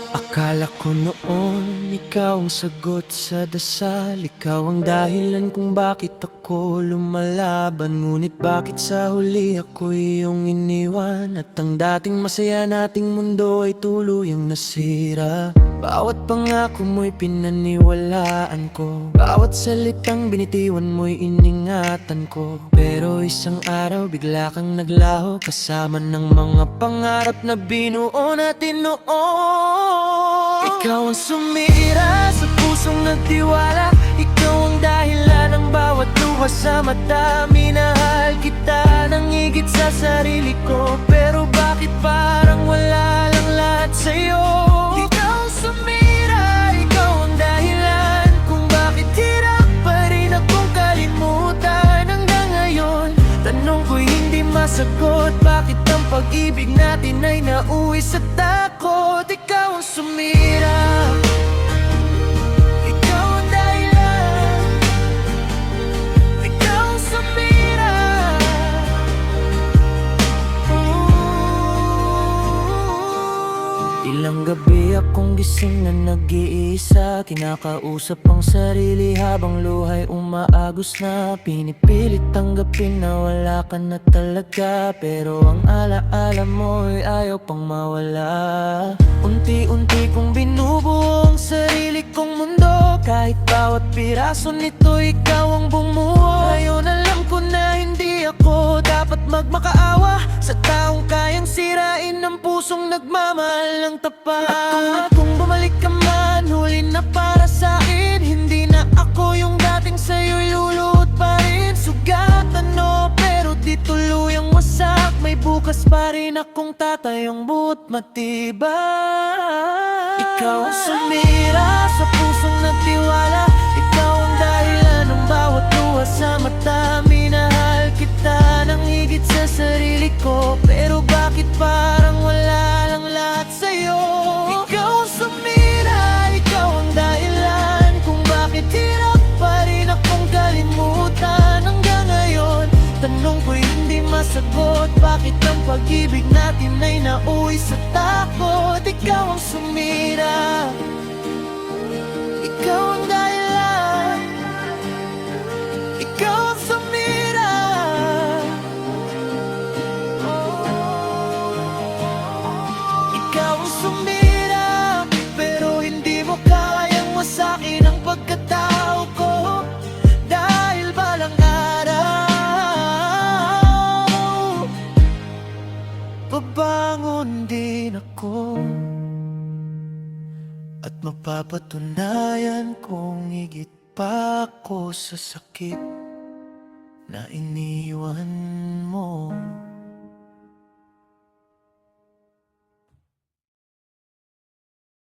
Akala ko noon ikaw ang sagot sa dasal. Ikaw ang dahilan kung bakit ako lumalaban. Ngunit bakit sa huli ako iyong iniwan? At ang dating masaya nating mundo ay tuluyang nasira. Bawat pangako mo'y pinaniwalaan ko, bawat salitang binitiwan mo'y iningatan ko. Pero isang araw bigla kang naglaho, kasama ng mga pangarap na binuo natin noon. Ikaw ang sumira sa pusong nagtiwala, ikaw ang dahilan ng bawat luha sa mata. Minahal kita ng higit sa sarili ko, pero bakit parang wala lang lahat sa'yo? Ikaw ang sumira, ikaw ang dahilan kung bakit hirap pa rin akong kalimutan hanggang ngayon. Tanong ko'y hindi masagot, bakit ang pag-ibig natin ay nauwi sa takot? Ikaw ang sumira, ikaw ang dahilan, ikaw ang sumira. Ilang gabi akong gising na nag-iisa, kinakausap ang sarili habang luhay umaagos na. Pinipilit tanggapin na wala ka na talaga, pero ang alaala mo'y ayaw pang mawala. Unti-unti kong binubuo ang sarili kong mundo, kahit bawat piraso nito ikaw ang bumuo. Ngayon alam ko na hindi ako dapat magmakaawa sa taong kayang sirain ng pusong nagmamahal ng tapat. At kung bumalik ka man, huli na para sa'kin. Hindi na ako yung dating sa'yo'y luluhod pa rin. Sugatan no, pero di tuluyang wasak. May bukas pa rin akong tatayong buot matibay. Ikaw ang sumira sa pusong nagtiwala, ikaw ang dahilan ng bawat luha sa mata. Minahal kita ng higit sa sarili ko, pero bakit parang wala lang lahat sa'yo? Ikaw ang sumira, ikaw ang dahilan kung bakit hirap pa rin akong kalimutan hanggang ngayon. Tanong ko'y hindi masagot, bakit ang pag-ibig natin ay nauwi sa takot? Ikaw ang sumira, ikaw ang dahilan, ikaw ang sumira. Ikaw ang sumira, pero hindi mo kayang wasakin ang pagkatao ko. Dahil balang araw, babangon din ako, at mapapatunayan kong higit pa ako sa sakit na iniwan mo.